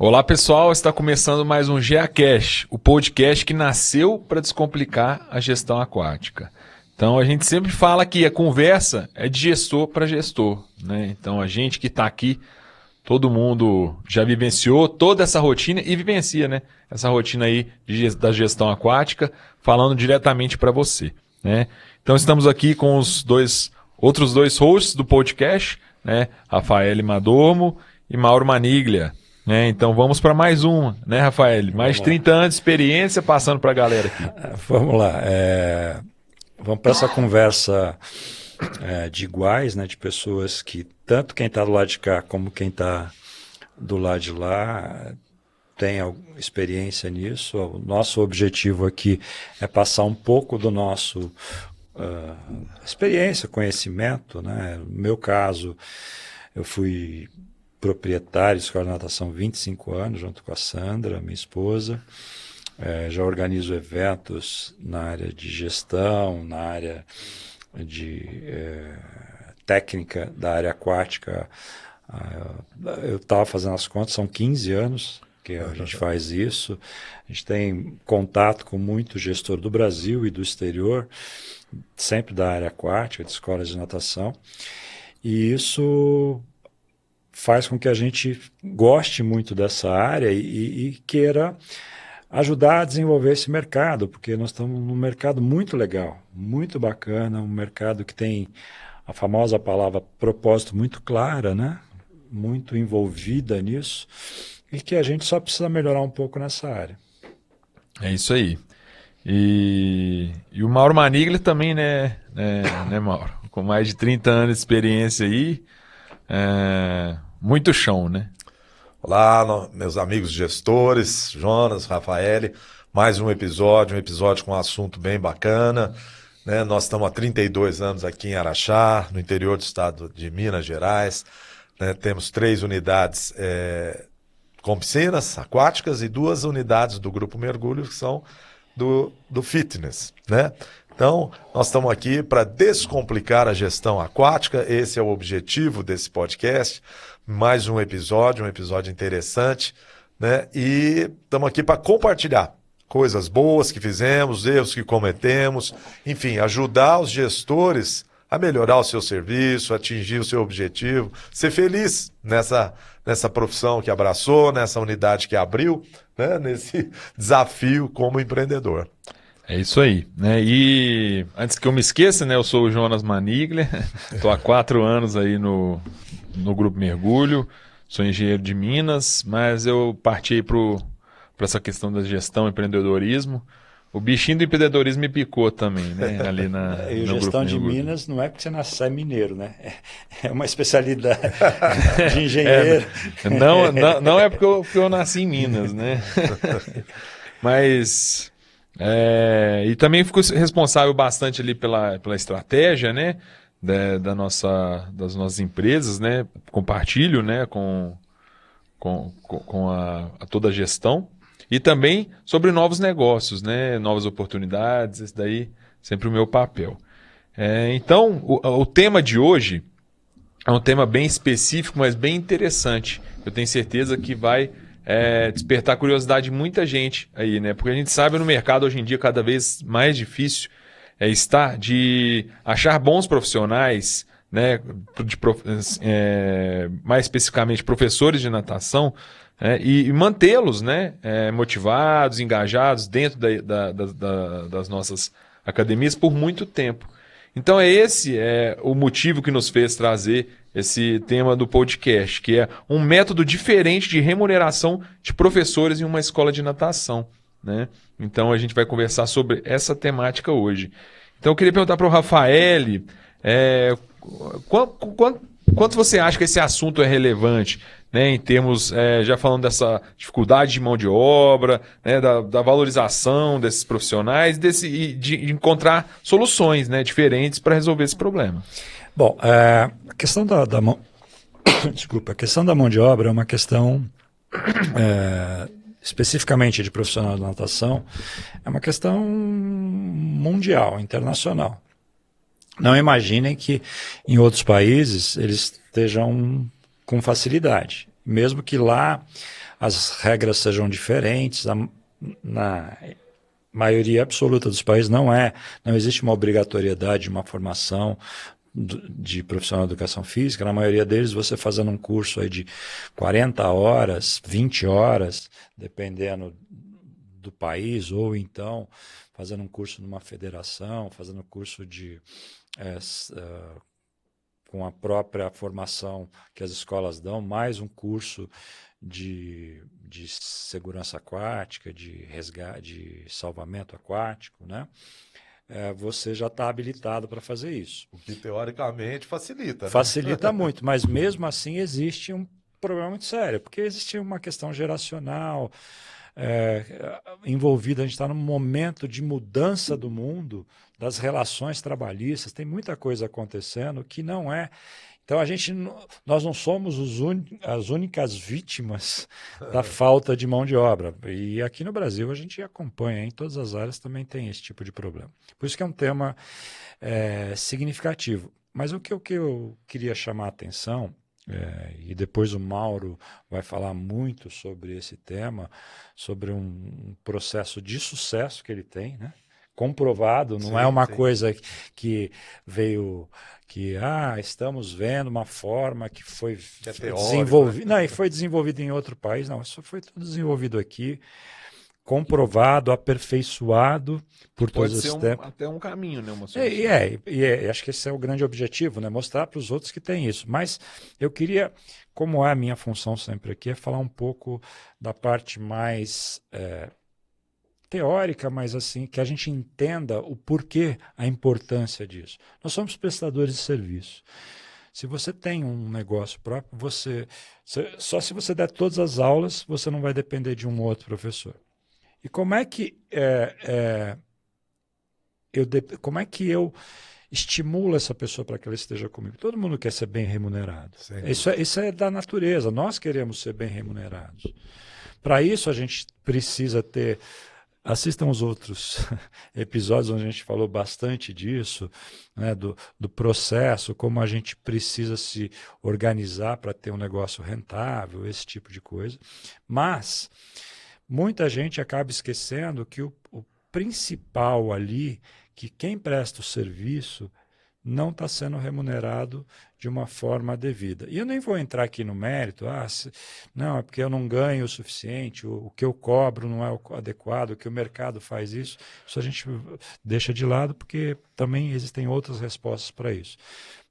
Olá pessoal, está começando mais um GeaCast, o podcast que nasceu para descomplicar a gestão aquática. Então a gente sempre fala que a conversa é de gestor para gestor, né? Então a gente que está aqui, todo mundo já vivenciou toda essa rotina e vivencia, né? Essa rotina aí da gestão aquática, falando diretamente para você, né? Então estamos aqui com os outros dois hosts do podcast, né? Rafael Madormo e Mauro Maniglia. Então vamos para mais um, né, Rafael? Mais de 30 anos de experiência passando para a galera aqui. Vamos lá. Vamos para essa conversa de iguais, né, de pessoas que, tanto quem está do lado de cá como quem está do lado de lá, tem experiência nisso. O nosso objetivo aqui é passar um pouco do nosso experiência, conhecimento, né? No meu caso, eu fui proprietário de escola de natação 25 anos, junto com a Sandra, minha esposa. Já organizo eventos na área de gestão, na área de técnica da área aquática. Eu estava fazendo as contas, são 15 anos que a gente faz isso. A gente tem contato com muito gestor do Brasil e do exterior, sempre da área aquática, de escolas de natação. E isso faz com que a gente goste muito dessa área e queira ajudar a desenvolver esse mercado, porque nós estamos num mercado muito legal, muito bacana, um mercado que tem a famosa palavra propósito muito clara, né? Muito envolvida nisso, e que a gente só precisa melhorar um pouco nessa área. É isso aí. E o Mauro Maniglia também, né, Mauro? Com mais de 30 anos de experiência aí, muito chão, né? Olá, meus amigos gestores, Jonas, Rafael, mais um episódio com um assunto bem bacana, né? Nós estamos há 32 anos aqui em Araxá, no interior do estado de Minas Gerais, né? Temos 3 unidades com piscinas aquáticas e 2 unidades do Grupo Mergulho que são do fitness, né? Então, nós estamos aqui para descomplicar a gestão aquática, esse é o objetivo desse podcast. Mais um episódio interessante, né? E estamos aqui para compartilhar coisas boas que fizemos, erros que cometemos, enfim, ajudar os gestores a melhorar o seu serviço, atingir o seu objetivo, ser feliz nessa profissão que abraçou, nessa unidade que abriu, né? Nesse desafio como empreendedor. É isso aí, né? E antes que eu me esqueça, né? Eu sou o Jonas Maniglia, estou há 4 anos aí no Grupo Mergulho, sou engenheiro de Minas, mas eu parti para essa questão da gestão e empreendedorismo. O bichinho do empreendedorismo me picou também, né? Ali E no gestão de Mergulho. Minas não é porque você é mineiro, né? É uma especialidade de engenheiro. Não é porque eu nasci em Minas, né? Mas... e também fico responsável bastante ali pela estratégia, né, das nossas empresas, né, compartilho, né, com toda a gestão e também sobre novos negócios, né, novas oportunidades, esse daí sempre o meu papel. Então, o tema de hoje é um tema bem específico, mas bem interessante. Eu tenho certeza que vai despertar a curiosidade de muita gente aí, né? Porque a gente sabe no mercado hoje em dia cada vez mais difícil está de achar bons profissionais, né? Mais especificamente professores de natação, e mantê-los, né? Motivados, engajados dentro das nossas academias por muito tempo. Então esse é o motivo que nos fez trazer esse tema do podcast, que é um método diferente de remuneração de professores em uma escola de natação, né? Então a gente vai conversar sobre essa temática hoje. Então eu queria perguntar para o Rafael, quanto você acha que esse assunto é relevante, né, em termos, já falando dessa dificuldade de mão de obra, né, da valorização desses profissionais, de encontrar soluções, né, diferentes para resolver esse problema? Bom, a questão da mão... Desculpa, a questão da mão de obra é uma questão, especificamente de profissional de natação, é uma questão mundial, internacional. Não imaginem que em outros países eles estejam com facilidade. Mesmo que lá as regras sejam diferentes. Na maioria absoluta dos países não existe uma obrigatoriedade de uma formação de profissional de educação física. Na maioria deles, você fazendo um curso aí de 40 horas, 20 horas, dependendo do país, ou então fazendo um curso numa federação, fazendo curso com a própria formação que as escolas dão, mais um curso de segurança aquática, de resgate, de salvamento aquático, né? Você já está habilitado para fazer isso. O que teoricamente facilita, né? Facilita muito, mas mesmo assim existe um problema muito sério, porque existe uma questão geracional envolvida. A gente está num momento de mudança do mundo, das relações trabalhistas, tem muita coisa acontecendo que não é. Então nós não somos as únicas vítimas da falta de mão de obra. E aqui no Brasil a gente acompanha, em todas as áreas também tem esse tipo de problema. Por isso que é um tema significativo. Mas o que eu queria chamar a atenção, e depois o Mauro vai falar muito sobre esse tema, sobre um processo de sucesso que ele tem, né? Comprovado, não é uma coisa que veio estamos vendo uma forma que foi desenvolvida, né? Não, e foi desenvolvida em outro país, não, isso foi tudo desenvolvido aqui, comprovado, aperfeiçoado por todos esses tempos. Até um caminho, né? Uma solução. Acho que esse é o grande objetivo, né? Mostrar para os outros que tem isso. Mas eu queria, como é a minha função sempre aqui, é falar um pouco da parte mais teórica, mas assim, que a gente entenda o porquê, a importância disso. Nós somos prestadores de serviço. Se você tem um negócio próprio, só se você der todas as aulas, você não vai depender de um outro professor. E como é que eu estimulo essa pessoa para que ela esteja comigo? Todo mundo quer ser bem remunerado. Isso é da natureza. Nós queremos ser bem remunerados. Para isso, a gente precisa ter... Assistam os outros episódios onde a gente falou bastante disso, né, do processo, como a gente precisa se organizar para ter um negócio rentável, esse tipo de coisa. Mas muita gente acaba esquecendo que o principal ali, que quem presta o serviço não está sendo remunerado de uma forma devida. E eu nem vou entrar aqui no mérito, não, é porque eu não ganho o suficiente, o que eu cobro não é o adequado, o que o mercado faz isso a gente deixa de lado, porque também existem outras respostas para isso.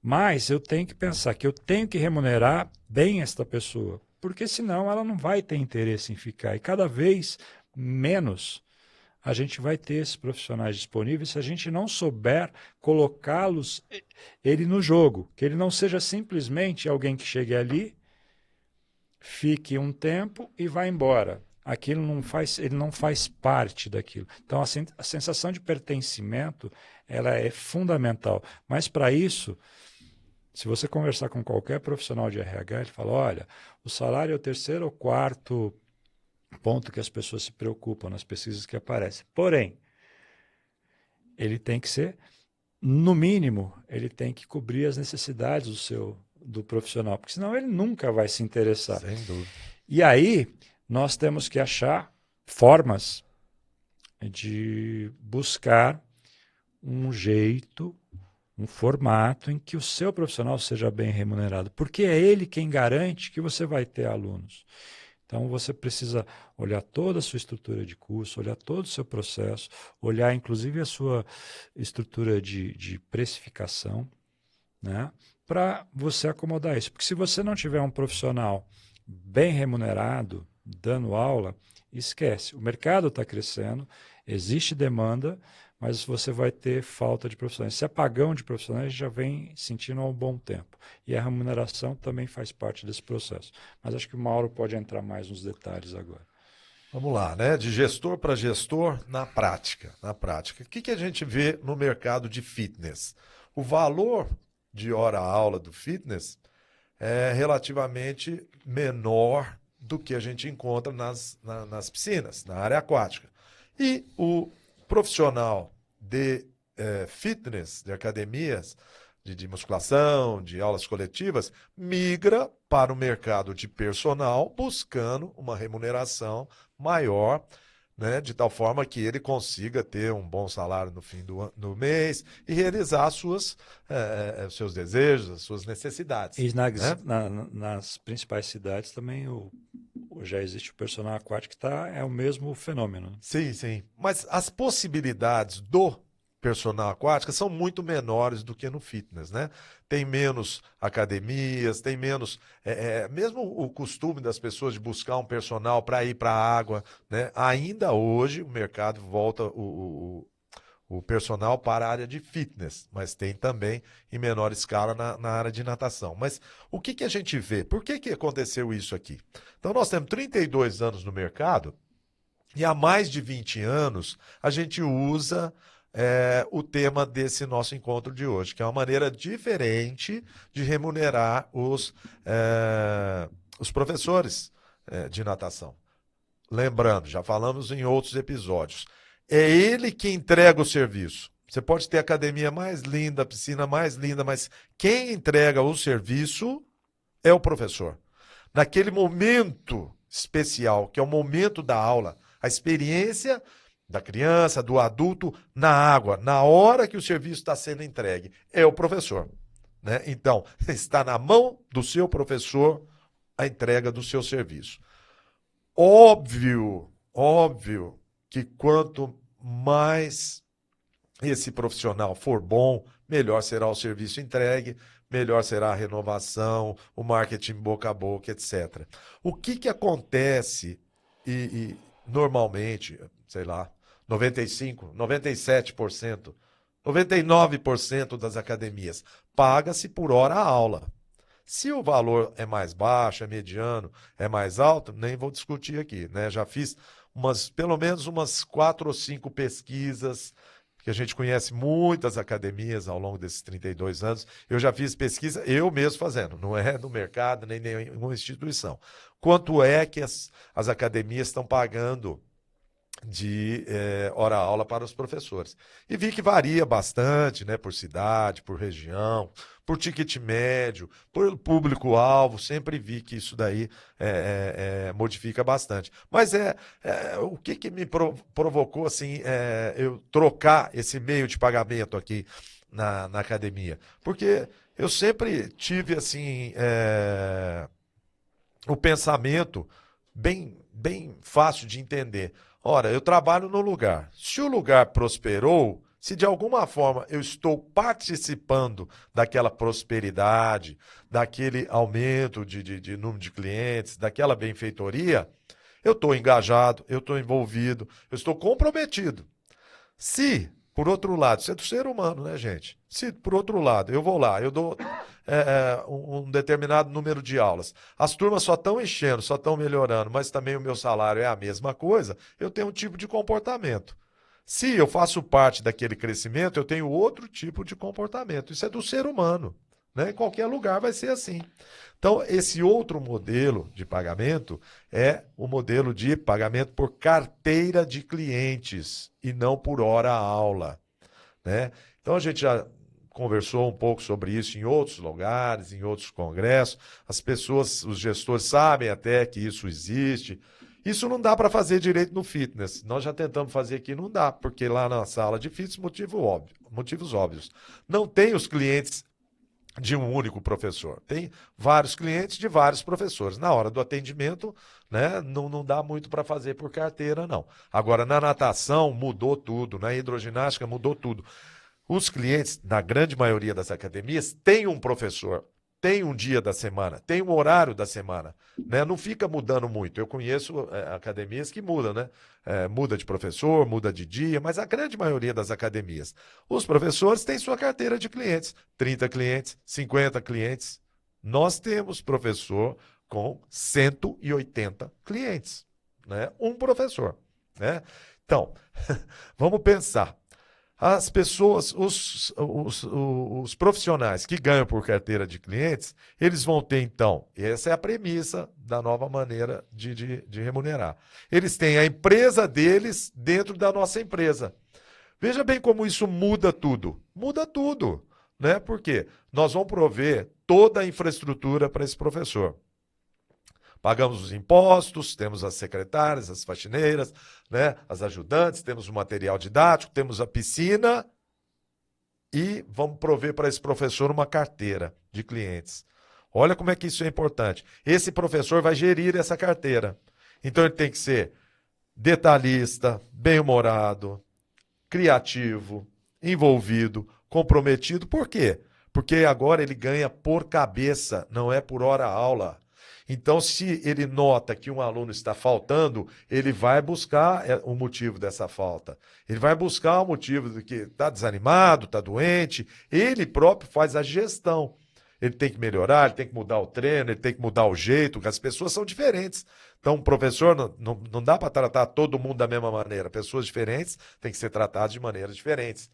Mas eu tenho que pensar que eu tenho que remunerar bem esta pessoa, porque senão ela não vai ter interesse em ficar. E cada vez menos a gente vai ter esses profissionais disponíveis se a gente não souber colocá-los ele no jogo, que ele não seja simplesmente alguém que chegue ali, fique um tempo e vá embora. Aquilo ele não faz parte daquilo. Então a sensação de pertencimento, ela é fundamental. Mas para isso, se você conversar com qualquer profissional de RH, ele fala, olha, o salário é o terceiro ou quarto ponto que as pessoas se preocupam nas pesquisas que aparecem. Porém, ele tem que ser, no mínimo, ele tem que cobrir as necessidades do profissional, porque senão ele nunca vai se interessar. Sem dúvida. E aí, nós temos que achar formas de buscar um jeito, um formato em que o seu profissional seja bem remunerado, porque é ele quem garante que você vai ter alunos. Então, você precisa olhar toda a sua estrutura de curso, olhar todo o seu processo, olhar inclusive a sua estrutura de precificação, né, para você acomodar isso. Porque se você não tiver um profissional bem remunerado, dando aula, esquece. O mercado está crescendo, existe demanda, mas você vai ter falta de profissionais. Esse apagão de profissionais já vem sentindo há um bom tempo. E a remuneração também faz parte desse processo. Mas acho que o Mauro pode entrar mais nos detalhes agora. Vamos lá, né? De gestor para gestor na prática. Na prática. O que a gente vê no mercado de fitness? O valor de hora-aula do fitness é relativamente menor do que a gente encontra nas piscinas, na área aquática. E o profissional de fitness, de academias, de musculação, de aulas coletivas, migra para o mercado de personal, buscando uma remuneração maior, né, de tal forma que ele consiga ter um bom salário no fim do mês e realizar seus desejos, as suas necessidades. E né? nas principais cidades também já existe o personal aquático que é o mesmo fenômeno. Sim, sim. Mas as possibilidades do personal aquático são muito menores do que no fitness, né? Tem menos academias, tem menos... mesmo o costume das pessoas de buscar um personal para ir para a água, né? Ainda hoje o mercado volta o personal para a área de fitness, mas tem também em menor escala na área de natação. Mas o que a gente vê? Por que aconteceu isso aqui? Então nós temos 32 anos no mercado e há mais de 20 anos a gente usa o tema desse nosso encontro de hoje, que é uma maneira diferente de remunerar os professores de natação. Lembrando, já falamos em outros episódios, é ele que entrega o serviço. Você pode ter a academia mais linda, a piscina mais linda, mas quem entrega o serviço é o professor. Naquele momento especial, que é o momento da aula, a experiência da criança, do adulto na água, na hora que o serviço está sendo entregue, é o professor. Né? Então, está na mão do seu professor a entrega do seu serviço. Óbvio que quanto mais esse profissional for bom, melhor será o serviço entregue, melhor será a renovação, o marketing boca a boca, etc. O que acontece e normalmente, sei lá, 95%, 97%, 99% das academias paga-se por hora a aula. Se o valor é mais baixo, é mediano, é mais alto, nem vou discutir aqui, né? Já fiz pelo menos umas 4 ou 5 pesquisas, que a gente conhece muitas academias ao longo desses 32 anos. Eu já fiz pesquisa, eu mesmo fazendo, não é no mercado, nem nenhuma instituição. Quanto é que as academias estão pagando de hora-aula para os professores? E vi que varia bastante, né, por cidade, por região, por ticket médio, por público-alvo, sempre vi que isso daí modifica bastante. Mas o que me provocou assim, eu trocar esse meio de pagamento aqui na academia? Porque eu sempre tive assim o pensamento bem fácil de entender. Ora, eu trabalho no lugar. Se o lugar prosperou, se de alguma forma eu estou participando daquela prosperidade, daquele aumento de número de clientes, daquela benfeitoria, eu estou engajado, eu estou envolvido, eu estou comprometido. Se, por outro lado, isso é do ser humano, né, gente? Se, por outro lado, eu vou lá, eu dou um determinado número de aulas, as turmas só estão enchendo, só estão melhorando, mas também o meu salário é a mesma coisa, eu tenho um tipo de comportamento. Se eu faço parte daquele crescimento, eu tenho outro tipo de comportamento. Isso é do ser humano, né? Em qualquer lugar vai ser assim. Então, esse outro modelo de pagamento é o modelo de pagamento por carteira de clientes e não por hora-aula, né? Então, a gente já conversou um pouco sobre isso em outros lugares, em outros congressos. As pessoas, os gestores sabem até que isso existe. Isso não dá para fazer direito no fitness. Nós já tentamos fazer aqui, não dá, porque lá na sala de fitness, motivos óbvios. Não tem os clientes de um único professor. Tem vários clientes de vários professores. Na hora do atendimento, né, não dá muito para fazer por carteira, não. Agora, na natação, mudou tudo. Na hidroginástica, mudou tudo. Os clientes, na grande maioria das academias, têm um professor, tem um dia da semana, tem um horário da semana, né? Não fica mudando muito. Eu conheço academias que mudam, né? Muda de professor, muda de dia, mas a grande maioria das academias, os professores têm sua carteira de clientes, 30 clientes, 50 clientes. Nós temos professor com 180 clientes, né? Um professor, né? Então, vamos pensar. As pessoas, os profissionais que ganham por carteira de clientes, eles vão ter, então, essa é a premissa da nova maneira de remunerar. Eles têm a empresa deles dentro da nossa empresa. Veja bem como isso muda tudo. Muda tudo. né? Por quê? Nós vamos prover toda a infraestrutura para esse professor. Pagamos os impostos, temos as secretárias, as faxineiras, né? As ajudantes, temos o material didático, temos a piscina e vamos prover para esse professor uma carteira de clientes. Olha como é que isso é importante. Esse professor vai gerir essa carteira. Então ele tem que ser detalhista, bem-humorado, criativo, envolvido, comprometido. Por quê? Porque agora ele ganha por cabeça, não é por hora aula. Então, se ele nota que um aluno está faltando, ele vai buscar o motivo dessa falta. Ele vai buscar o motivo de que está desanimado, está doente. Ele próprio faz a gestão. Ele tem que melhorar, ele tem que mudar o treino, ele tem que mudar o jeito, porque as pessoas são diferentes. Então, o professor não dá para tratar todo mundo da mesma maneira. Pessoas diferentes têm que ser tratadas de maneiras diferentes.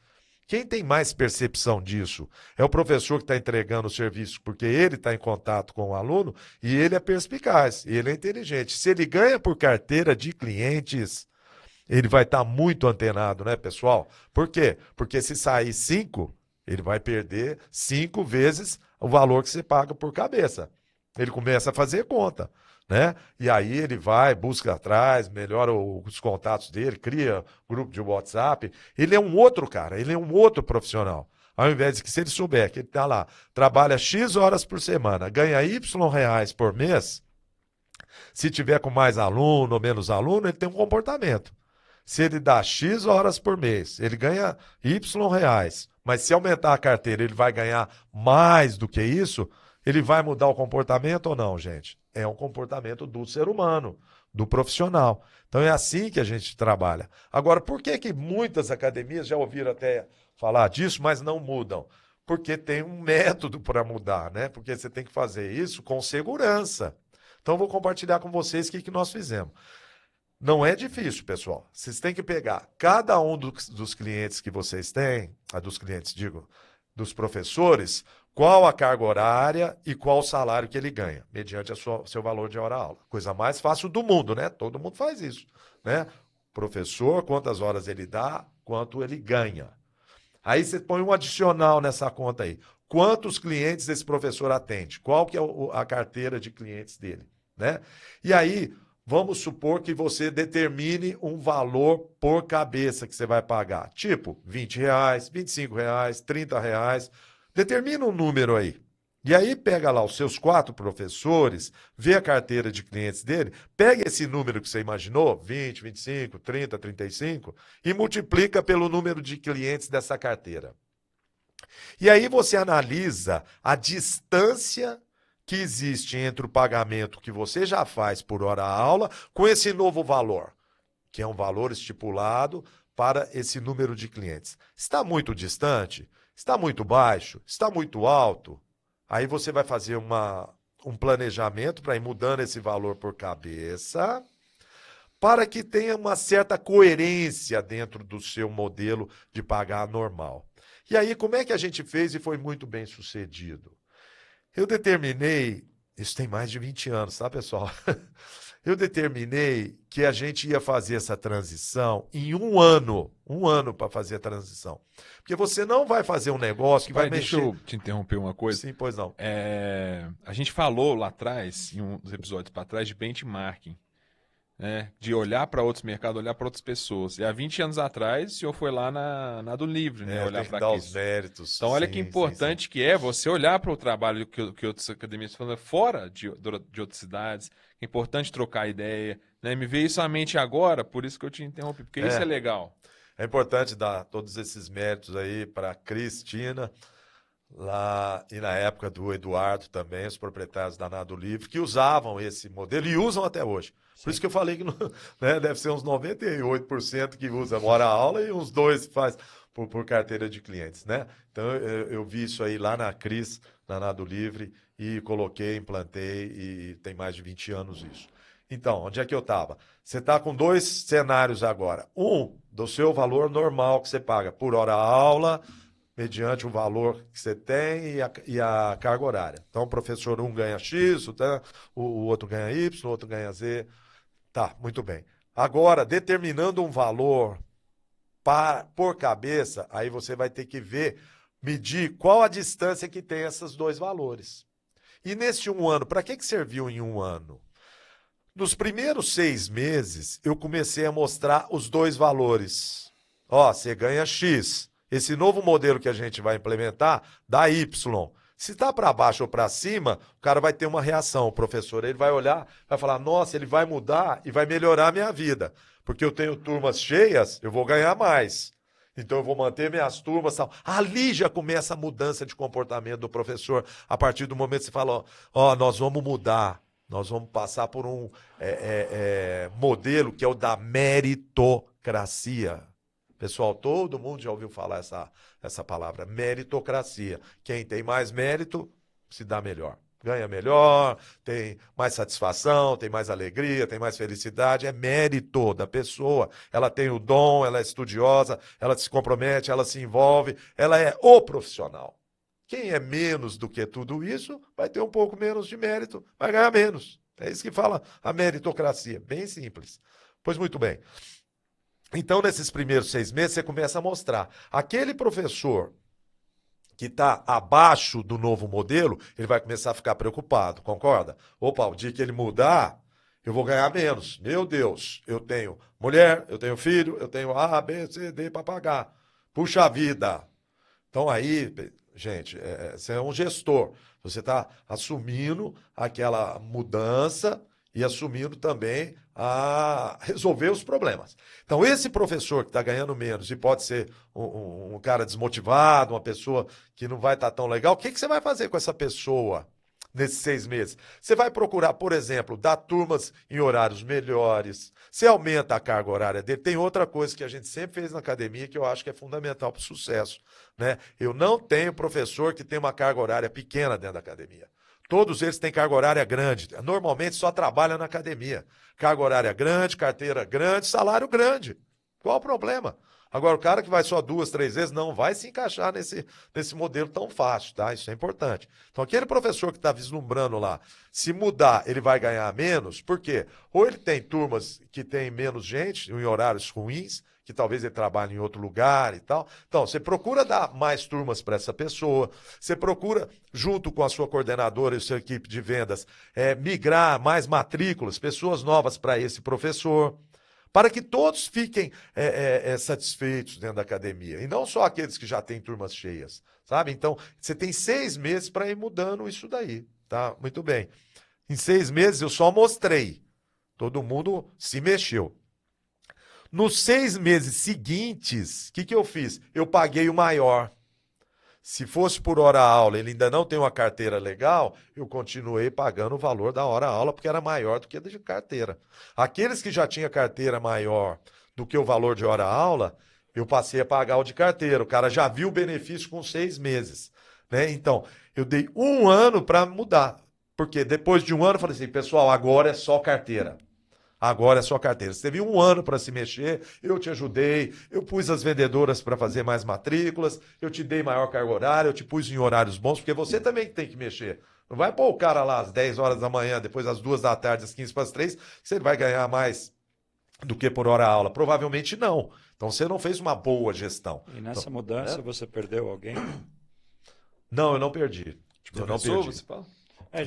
Quem tem mais percepção disso é o professor que está entregando o serviço, porque ele está em contato com o aluno e ele é perspicaz, ele é inteligente. Se ele ganha por carteira de clientes, ele vai estar muito antenado, né, pessoal? Por quê? Porque se sair 5, ele vai perder 5 vezes o valor que você paga por cabeça. Ele começa a fazer conta, né? E aí ele vai, busca atrás, melhora os contatos dele, cria grupo de WhatsApp. Ele é um outro cara, ele é um outro profissional. Ao invés de que se ele souber que ele está lá, trabalha X horas por semana, ganha Y reais por mês, se tiver com mais aluno ou menos aluno, ele tem um comportamento. Se ele dá X horas por mês, ele ganha Y reais, mas se aumentar a carteira ele vai ganhar mais do que isso, ele vai mudar o comportamento ou não, gente? É um comportamento do ser humano, do profissional. Então é assim que a gente trabalha. Agora, por que muitas academias já ouviram até falar disso, mas não mudam? Porque tem um método para mudar, né? Porque você tem que fazer isso com segurança. Então, eu vou compartilhar com vocês o que nós fizemos. Não é difícil, pessoal. Vocês têm que pegar cada um dos clientes que vocês têm, dos professores, qual a carga horária e qual o salário que ele ganha, mediante seu valor de hora-aula. Coisa mais fácil do mundo, né? Todo mundo faz isso, né? Professor, quantas horas ele dá, quanto ele ganha. Aí você põe um adicional nessa conta aí. Quantos clientes esse professor atende? Qual que é a carteira de clientes dele, né? E aí, vamos supor que você determine um valor por cabeça que você vai pagar. Tipo, R$20, R$25, R$30. Determina um número aí. E aí pega lá os seus 4 professores, vê a carteira de clientes dele, pega esse número que você imaginou, 20, 25, 30, 35, e multiplica pelo número de clientes dessa carteira. E aí você analisa a distância que existe entre o pagamento que você já faz por hora-aula com esse novo valor, que é um valor estipulado para esse número de clientes. Está muito distante? Está muito baixo? Está muito alto? Aí você vai fazer um planejamento para ir mudando esse valor por cabeça, para que tenha uma certa coerência dentro do seu modelo de pagar normal. E aí, como é que a gente fez e foi muito bem sucedido? Eu determinei, isso tem mais de 20 anos, tá, pessoal? Eu determinei que a gente ia fazer essa transição em um ano para fazer a transição. Porque você não vai fazer um negócio que vai mexer... Deixa eu te interromper uma coisa. Sim, pois não. A gente falou lá atrás, em um dos episódios para trás, de benchmarking. Né? De olhar para outros mercados, olhar para outras pessoas. E há 20 anos atrás, o senhor foi lá na do Livre, né? Olhar para dar os méritos. Então, olha que importante que é você olhar para o trabalho que outras academias estão fazendo fora de outras cidades. É importante trocar ideia. Né? Me veio isso à mente agora, por isso que eu te interrompi, porque isso é legal. É importante dar todos esses méritos aí para a Cristina, lá e na época do Eduardo também, os proprietários da Nado Livre, que usavam esse modelo e usam até hoje. Por isso que eu falei que né, deve ser uns 98% que usa hora-aula e uns 2% faz por carteira de clientes, né? Então eu vi isso aí lá na Cris, na Nado Livre, e coloquei, implantei, e tem mais de 20 anos isso. Então, onde é que eu estava? Você está com 2 cenários agora. Um, do seu valor normal que você paga por hora-aula, mediante o valor que você tem e a carga horária. Então, o professor 1 ganha X, o outro ganha Y, o outro ganha Z. Tá, muito bem. Agora, determinando um valor por cabeça, aí você vai ter que ver medir qual a distância que tem esses dois valores. E nesse 1 ano, para que serviu em 1 ano? Nos primeiros 6 meses, eu comecei a mostrar os dois valores. Ó, você ganha X. Esse novo modelo que a gente vai implementar dá Y. Se está para baixo ou para cima, o cara vai ter uma reação. O professor ele vai olhar, vai falar, nossa, ele vai mudar e vai melhorar a minha vida. Porque eu tenho turmas cheias, eu vou ganhar mais. Então eu vou manter minhas turmas. Tal. Ali já começa a mudança de comportamento do professor. A partir do momento que você fala, ó, nós vamos mudar. Nós vamos passar por um modelo que é o da meritocracia. Pessoal, todo mundo já ouviu falar essa palavra, meritocracia. Quem tem mais mérito, se dá melhor. Ganha melhor, tem mais satisfação, tem mais alegria, tem mais felicidade. É mérito da pessoa. Ela tem o dom, ela é estudiosa, ela se compromete, ela se envolve, ela é o profissional. Quem é menos do que tudo isso, vai ter um pouco menos de mérito, vai ganhar menos. É isso que fala a meritocracia. Bem simples. Pois muito bem. Então, nesses primeiros 6 meses, você começa a mostrar. Aquele professor que está abaixo do novo modelo, ele vai começar a ficar preocupado, concorda? Opa, o dia que ele mudar, eu vou ganhar menos. Meu Deus, eu tenho mulher, eu tenho filho, eu tenho A, B, C, D para pagar. Puxa vida. Então aí, gente, você é um gestor. Você está assumindo aquela mudança e assumindo também a resolver os problemas. Então, esse professor que está ganhando menos e pode ser um cara desmotivado, uma pessoa que não vai estar tão legal, o que você vai fazer com essa pessoa nesses 6 meses? Você vai procurar, por exemplo, dar turmas em horários melhores, você aumenta a carga horária dele. Tem outra coisa que a gente sempre fez na academia que eu acho que é fundamental para o sucesso, né? Eu não tenho professor que tem uma carga horária pequena dentro da academia. Todos eles têm carga horária grande. Normalmente só trabalham na academia. Carga horária grande, carteira grande, salário grande. Qual o problema? Agora, o cara que vai só 2, 3 vezes não vai se encaixar nesse modelo tão fácil, tá? Isso é importante. Então, aquele professor que está vislumbrando lá, se mudar, ele vai ganhar menos, por quê? Ou ele tem turmas que tem menos gente, em horários ruins, que talvez ele trabalhe em outro lugar e tal. Então, você procura dar mais turmas para essa pessoa, você procura, junto com a sua coordenadora e sua equipe de vendas, migrar mais matrículas, pessoas novas para esse professor, para que todos fiquem satisfeitos dentro da academia, e não só aqueles que já têm turmas cheias, sabe? Então, você tem 6 meses para ir mudando isso daí, tá? Muito bem. Em 6 meses eu só mostrei, todo mundo se mexeu. Nos 6 meses seguintes, o que eu fiz? Eu paguei o maior. Se fosse por hora-aula, ele ainda não tem uma carteira legal, eu continuei pagando o valor da hora-aula, porque era maior do que a de carteira. Aqueles que já tinham carteira maior do que o valor de hora-aula, eu passei a pagar o de carteira. O cara já viu o benefício com 6 meses. Né? Então, eu dei 1 ano para mudar. Porque depois de 1 ano, eu falei assim, pessoal, agora é só carteira. Agora é só carteira. Você teve 1 ano para se mexer, eu te ajudei, eu pus as vendedoras para fazer mais matrículas, eu te dei maior carga horária, eu te pus em horários bons, porque você também tem que mexer. Não vai pôr o cara lá às 10 horas da manhã, depois às 2 da tarde, às 15 para as 3, você vai ganhar mais do que por hora aula. Provavelmente não. Então você não fez uma boa gestão. E nessa mudança você perdeu alguém? Não, eu não perdi. Eu não perdi. Você fala?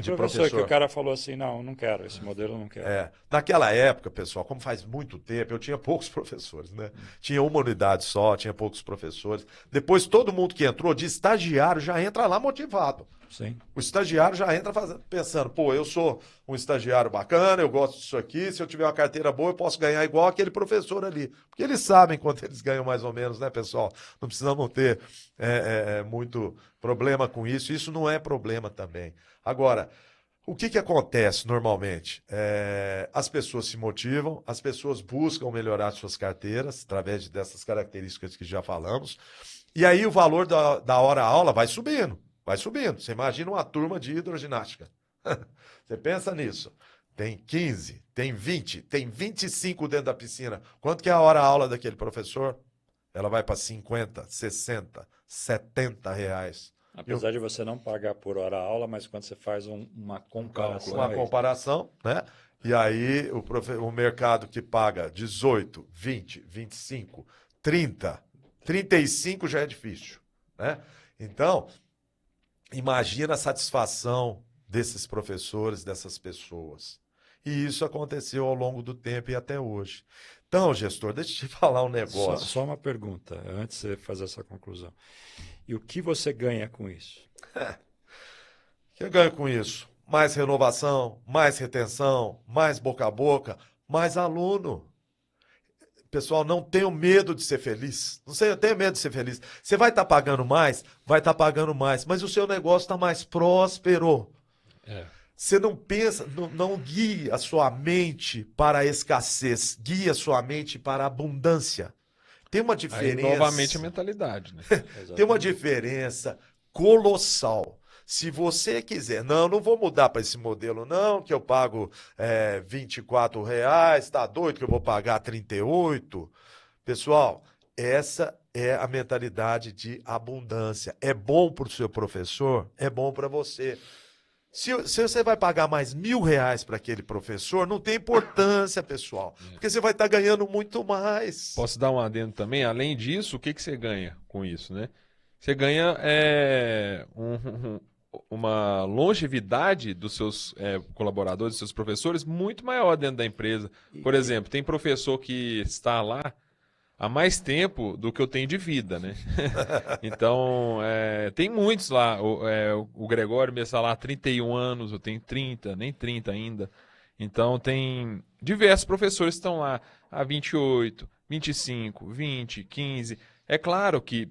De professor que o cara falou assim, não quero, esse modelo eu não quero. Naquela época, pessoal, como faz muito tempo, eu tinha poucos professores, né? Tinha uma unidade só, tinha poucos professores. Depois, todo mundo que entrou de estagiário já entra lá motivado. Sim. O estagiário já entra pensando, pô, eu sou um estagiário bacana, eu gosto disso aqui, se eu tiver uma carteira boa, eu posso ganhar igual aquele professor ali. Porque eles sabem quanto eles ganham mais ou menos, né, pessoal? Não precisamos ter muito problema com isso. Isso não é problema também. Agora, o que acontece normalmente? As pessoas se motivam, as pessoas buscam melhorar suas carteiras, através dessas características que já falamos, e aí o valor da hora-aula vai subindo. Vai subindo. Você imagina uma turma de hidroginástica. Você pensa nisso. Tem 15, tem 20, tem 25 dentro da piscina. Quanto que é a hora-aula daquele professor? Ela vai para 50, 60, 70 reais. Apesar de você não pagar por hora-aula, mas quando você faz uma comparação... Uma comparação, né? E aí o mercado que paga 18, 20, 25, 30, 35 já é difícil, né? Então, imagina a satisfação desses professores, dessas pessoas. E isso aconteceu ao longo do tempo e até hoje. Então, gestor, deixa eu te falar um negócio. Só uma pergunta, antes de você fazer essa conclusão. E o que você ganha com isso? O que eu ganho com isso? Mais renovação, mais retenção, mais boca a boca, mais aluno. Pessoal, não tenham medo de ser feliz. Não sei, eu tenho medo de ser feliz. Você vai estar pagando mais? Vai estar pagando mais, mas o seu negócio está mais próspero. Você não pensa, não guie a sua mente para a escassez, guie a sua mente para a abundância. Tem uma diferença. Aí, novamente a mentalidade, né? Tem uma diferença colossal. Se você quiser, não vou mudar para esse modelo, não, que eu pago R$ 24, tá doido que eu vou pagar 38? Pessoal, essa é a mentalidade de abundância. É bom para o seu professor, é bom para você. Se você vai pagar mais R$ 1.000 para aquele professor, não tem importância, pessoal, porque você vai estar ganhando muito mais. Posso dar um adendo também? Além disso, o que você ganha com isso, né? Você ganha uma longevidade dos seus colaboradores, dos seus professores, muito maior dentro da empresa. Por exemplo, tem professor que está lá há mais tempo do que eu tenho de vida, né? Então, tem muitos lá. O Gregório mesmo está lá há 31 anos, eu tenho 30, nem 30 ainda. Então, tem diversos professores que estão lá há 28, 25, 20, 15. É claro que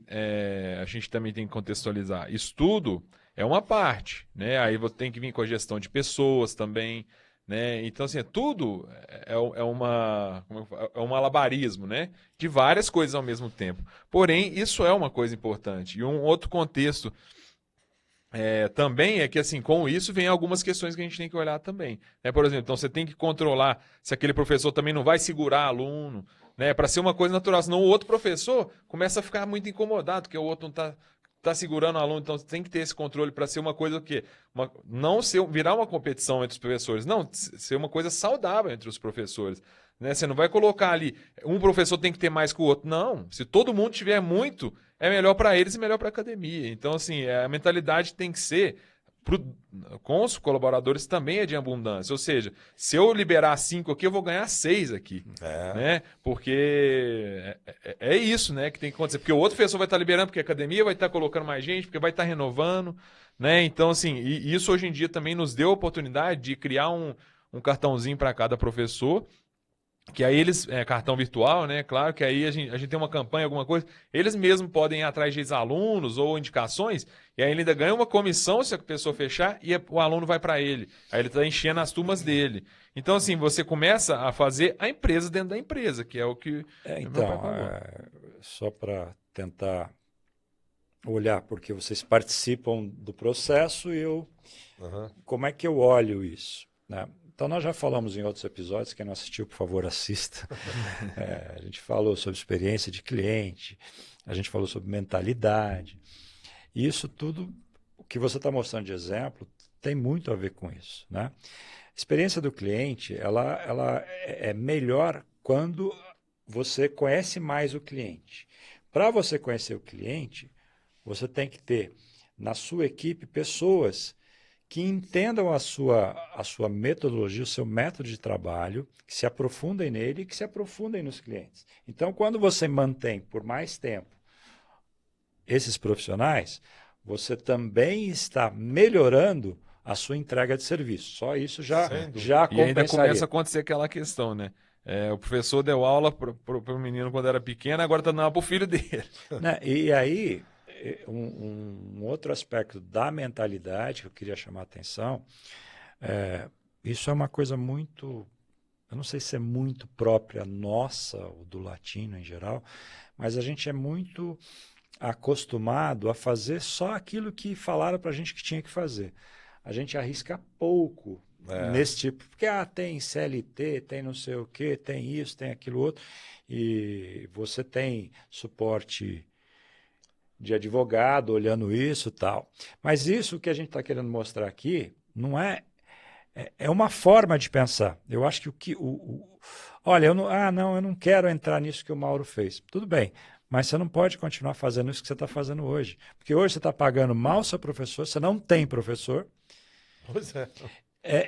a gente também tem que contextualizar. Estudo é uma parte, né? Aí você tem que vir com a gestão de pessoas também, né? Então, assim, tudo é um malabarismo, né? De várias coisas ao mesmo tempo. Porém, isso é uma coisa importante. E um outro contexto também é que, assim, com isso vem algumas questões que a gente tem que olhar também. Né? Por exemplo, então você tem que controlar se aquele professor também não vai segurar aluno, né? Para ser uma coisa natural. Senão o outro professor começa a ficar muito incomodado, porque o outro não está segurando o aluno, então tem que ter esse controle para ser uma coisa que não virar uma competição entre os professores, não, ser uma coisa saudável entre os professores. Né? Você não vai colocar ali, um professor tem que ter mais que o outro. Não, se todo mundo tiver muito, é melhor para eles e melhor para a academia. Então, assim, a mentalidade tem que ser, com os colaboradores também é de abundância. Ou seja, se eu liberar 5 aqui, eu vou ganhar 6 aqui. Né? Porque é isso, né, que tem que acontecer. Porque o outro professor vai estar liberando, porque a academia vai estar colocando mais gente, porque vai estar renovando. Né? Então, assim, e isso hoje em dia também nos deu a oportunidade de criar um cartãozinho para cada professor. Que aí eles, cartão virtual, né? Claro que aí a gente tem uma campanha, alguma coisa, eles mesmos podem ir atrás de alunos ou indicações, e aí ele ainda ganha uma comissão se a pessoa fechar e o aluno vai para ele. Aí ele está enchendo as turmas dele. Então, assim, você começa a fazer a empresa dentro da empresa, que é o que. Então, só para tentar olhar, porque vocês participam do processo e como é que eu olho isso? Né? Então, nós já falamos em outros episódios, quem não assistiu, por favor, assista. A gente falou sobre experiência de cliente, a gente falou sobre mentalidade. E isso tudo, o que você está mostrando de exemplo, tem muito a ver com isso. Né? A experiência do cliente, ela é melhor quando você conhece mais o cliente. Para você conhecer o cliente, você tem que ter na sua equipe pessoas que entendam a sua metodologia, o seu método de trabalho, que se aprofundem nele e que se aprofundem nos clientes. Então, quando você mantém por mais tempo esses profissionais, você também está melhorando a sua entrega de serviço. Só isso já compensaria. E ainda começa a acontecer aquela questão, né? O professor deu aula para o menino quando era pequeno, agora está dando aula para o filho dele. Né? E aí, um outro aspecto da mentalidade que eu queria chamar a atenção, isso é uma coisa muito, eu não sei se é muito própria nossa, ou do latino em geral, mas a gente é muito acostumado a fazer só aquilo que falaram para a gente que tinha que fazer. A gente arrisca pouco nesse tipo, porque tem CLT, tem não sei o que, tem isso, tem aquilo outro, e você tem suporte de advogado olhando isso e tal. Mas isso que a gente está querendo mostrar aqui não é uma forma de pensar. Eu acho que olha, eu não quero entrar nisso que o Mauro fez. Tudo bem, Mas você não pode continuar fazendo isso que você está fazendo hoje. Porque hoje você está pagando mal seu professor, você não tem professor. Pois é.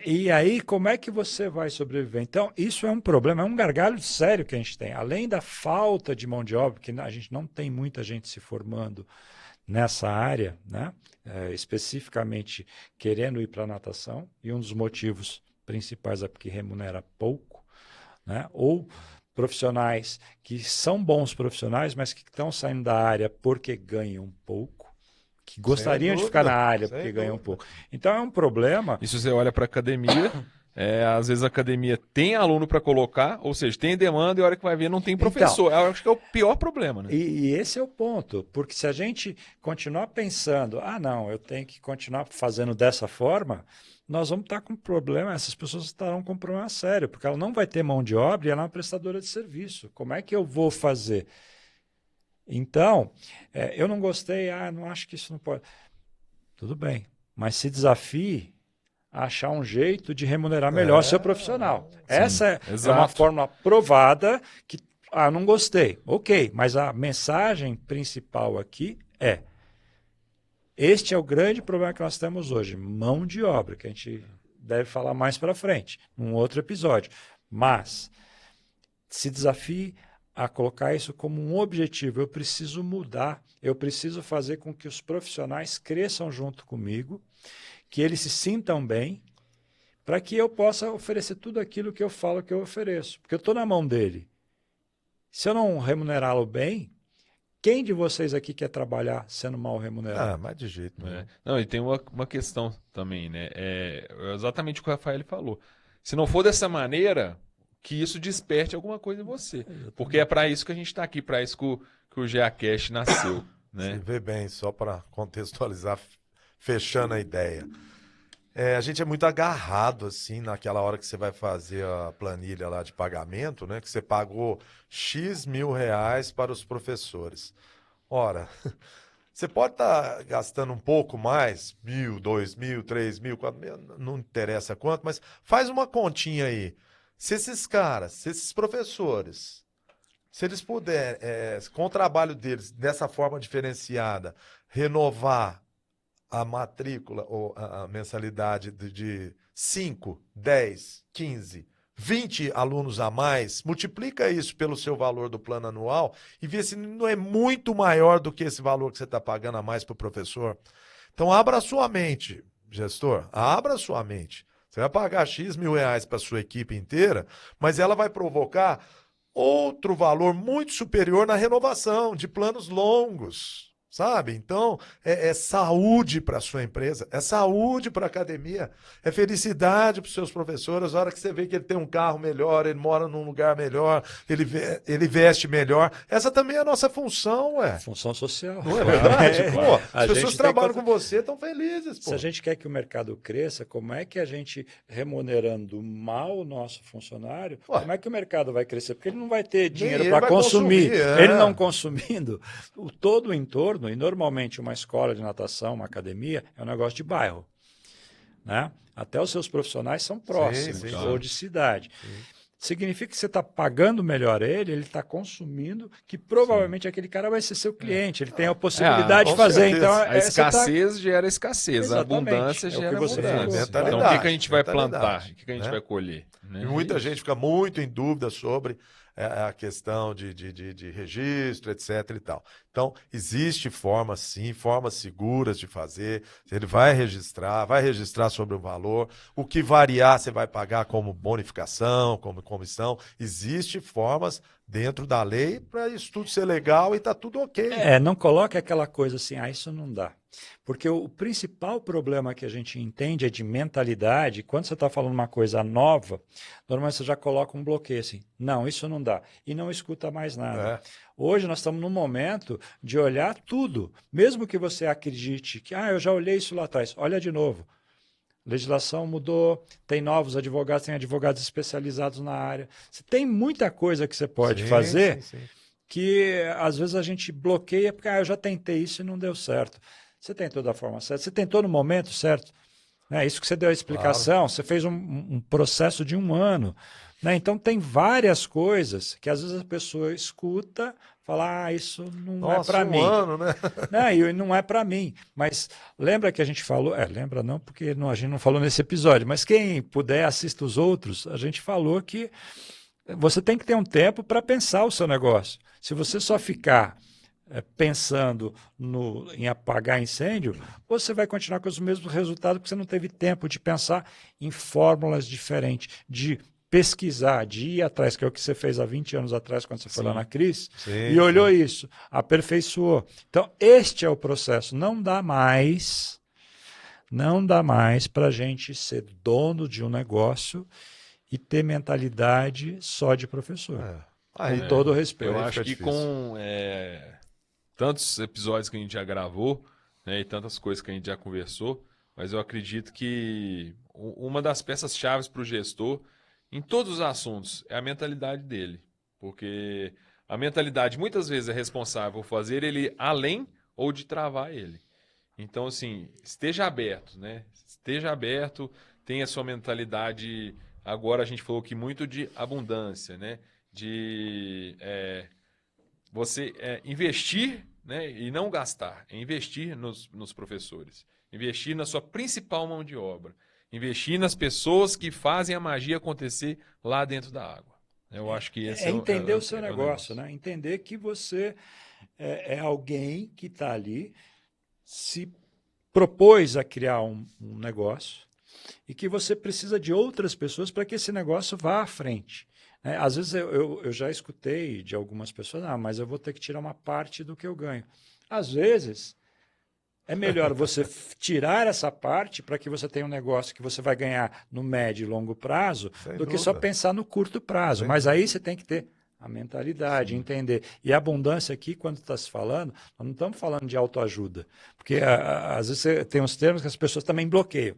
E aí, como é que você vai sobreviver? Então, isso é um problema, é um gargalo sério que a gente tem. Além da falta de mão de obra, que a gente não tem muita gente se formando nessa área, né? Especificamente querendo ir para a natação, e um dos motivos principais é porque remunera pouco, né? Ou profissionais que são bons profissionais, mas que estão saindo da área porque ganham pouco, que gostariam de ficar na área porque ganham pouco. Então é um problema. Isso você olha para a academia, às vezes a academia tem aluno para colocar, ou seja, tem demanda e a hora que vai ver não tem professor. Então, eu acho que é o pior problema, né? E esse é o ponto, porque se a gente continuar pensando, não, eu tenho que continuar fazendo dessa forma, nós vamos estar com problema, essas pessoas estarão com um problema sério, porque ela não vai ter mão de obra e ela é uma prestadora de serviço. Como é que eu vou fazer? Então, eu não gostei, não acho que isso não pode. Tudo bem, mas se desafie a achar um jeito de remunerar melhor seu profissional. Sim, essa é uma fórmula provada que, não gostei. Ok, mas a mensagem principal aqui é: este é o grande problema que nós temos hoje, mão de obra, que a gente deve falar mais para frente, num outro episódio. Mas se desafie a colocar isso como um objetivo. Eu preciso mudar, eu preciso fazer com que os profissionais cresçam junto comigo, que eles se sintam bem, para que eu possa oferecer tudo aquilo que eu falo que eu ofereço. Porque eu estou na mão dele. Se eu não remunerá-lo bem, quem de vocês aqui quer trabalhar sendo mal remunerado? Mas de jeito nenhum. Não, e tem uma questão também, né? Exatamente o que o Rafael falou. Se não for dessa maneira, que isso desperte alguma coisa em você. Exatamente. Porque é para isso que a gente está aqui, para isso que o GeaCast nasceu. Né? Você vê bem, só para contextualizar, fechando a ideia. A gente é muito agarrado, assim, naquela hora que você vai fazer a planilha lá de pagamento, né? Que você pagou X mil reais para os professores. Ora, você pode estar gastando um pouco mais, 1.000, 2.000, 3.000, 4.000, não interessa quanto, mas faz uma continha aí. Se esses caras, se esses professores, se eles puderem, com o trabalho deles, dessa forma diferenciada, renovar a matrícula ou a mensalidade de 5, 10, 15, 20 alunos a mais, multiplica isso pelo seu valor do plano anual e vê se não é muito maior do que esse valor que você está pagando a mais para o professor. Então, abra a sua mente, gestor, abra a sua mente. Você vai pagar X mil reais para a sua equipe inteira, mas ela vai provocar outro valor muito superior na renovação de planos longos. Sabe? Então, é saúde para a sua empresa, é saúde para a academia, é felicidade para os seus professores. A hora que você vê que ele tem um carro melhor, ele mora num lugar melhor, ele veste melhor. Essa também é a nossa função, Função social. Não é verdade? As pessoas que trabalham com você estão felizes. Se a gente quer que o mercado cresça, como é que a gente, remunerando mal o nosso funcionário, como é que o mercado vai crescer? Porque ele não vai ter dinheiro para consumir. Ele não consumindo, todo o entorno. E normalmente uma escola de natação, uma academia, é um negócio de bairro. Né? Até os seus profissionais são próximos, ou de cidade. Sim. Significa que você está pagando melhor ele está consumindo, que provavelmente aquele cara vai ser seu cliente. Ele tem a possibilidade de fazer. Então, a escassez gera escassez, exatamente. A abundância gera abundância. Então, o que a gente vai plantar? O que a gente vai colher? Né? E muita gente fica muito em dúvida sobre a questão de registro, etc. e tal. Então, existe forma, sim, formas seguras de fazer. Ele vai registrar sobre o valor. O que variar, você vai pagar como bonificação, como comissão. Existem formas dentro da lei para isso tudo ser legal e está tudo ok. Não coloque aquela coisa assim, isso não dá. Porque o principal problema que a gente entende é de mentalidade. Quando você está falando uma coisa nova, normalmente você já coloca um bloqueio assim, não, isso não dá. E não escuta mais nada. Hoje nós estamos num momento de olhar tudo. Mesmo que você acredite que, eu já olhei isso lá atrás, olha de novo. Legislação mudou, tem novos advogados, tem advogados especializados na área. Você tem muita coisa que você pode fazer que às vezes a gente bloqueia porque eu já tentei isso e não deu certo. Você tentou da forma certa, você tentou no momento certo. Isso que você deu a explicação, você fez um processo de 1 ano. Então tem várias coisas que às vezes a pessoa escuta, falar, isso não Nossa, é para mim. ano, né? Não é para mim. Mas lembra que a gente falou, lembra não, porque a gente não falou nesse episódio, mas quem puder assista os outros, a gente falou que você tem que ter um tempo para pensar o seu negócio. Se você só ficar pensando em apagar incêndio, você vai continuar com os mesmos resultados, porque você não teve tempo de pensar em fórmulas diferentes, de pesquisar, de ir atrás, que é o que você fez há 20 anos atrás, quando você foi lá na Cris, e olhou isso, aperfeiçoou. Então, este é o processo. Não dá mais para a gente ser dono de um negócio e ter mentalidade só de professor. Com todo respeito. Eu acho que com tantos episódios que a gente já gravou, né, e tantas coisas que a gente já conversou, mas eu acredito que uma das peças-chave para o gestor, em todos os assuntos, é a mentalidade dele. Porque a mentalidade muitas vezes é responsável por fazer ele além ou de travar ele. Então, assim, esteja aberto, né? Esteja aberto, tenha a sua mentalidade. Agora a gente falou aqui muito de abundância, né? De você investir, né? E não gastar. É investir nos professores. Investir na sua principal mão de obra. Investir nas pessoas que fazem a magia acontecer lá dentro da água. Eu acho que esse entender o seu negócio, né? Entender que você é alguém que está ali, se propôs a criar um negócio e que você precisa de outras pessoas para que esse negócio vá à frente. Às vezes eu já escutei de algumas pessoas, mas eu vou ter que tirar uma parte do que eu ganho. Às vezes, é melhor você tirar essa parte para que você tenha um negócio que você vai ganhar no médio e longo prazo do que só pensar no curto prazo. Mas aí você tem que ter a mentalidade, entender. E a abundância aqui, quando está se falando, nós não estamos falando de autoajuda. Porque às vezes tem uns termos que as pessoas também bloqueiam.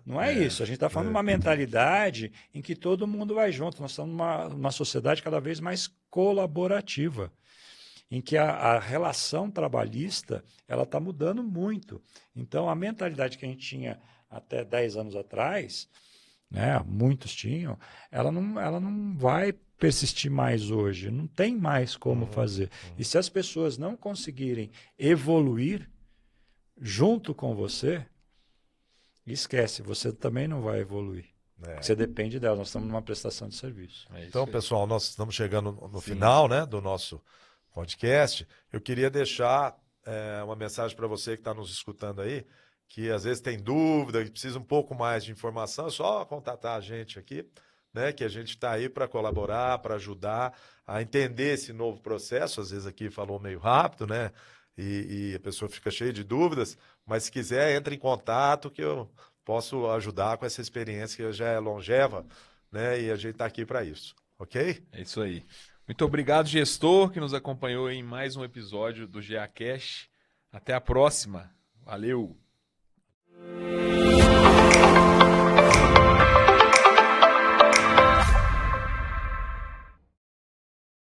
Não é isso. A gente está falando de uma mentalidade em que todo mundo vai junto. Nós estamos numa sociedade cada vez mais colaborativa, em que a relação trabalhista ela está mudando muito. Então, a mentalidade que a gente tinha até 10 anos atrás, né, muitos tinham, ela não vai persistir mais hoje. Não tem mais como fazer. E se as pessoas não conseguirem evoluir junto com você, esquece, você também não vai evoluir. Você depende dela, nós estamos numa prestação de serviço. Então, pessoal, nós estamos chegando no final, né, do nosso podcast. Eu queria deixar uma mensagem para você que está nos escutando aí, que às vezes tem dúvida, que precisa um pouco mais de informação, é só contatar a gente aqui, né, que a gente está aí para colaborar, para ajudar a entender esse novo processo. Às vezes aqui falou meio rápido, né? E a pessoa fica cheia de dúvidas, mas se quiser, entre em contato que eu posso ajudar com essa experiência que já é longeva, né? E a gente está aqui para isso, ok? É isso aí. Muito obrigado, gestor, que nos acompanhou em mais um episódio do GA Cash. Até a próxima. Valeu!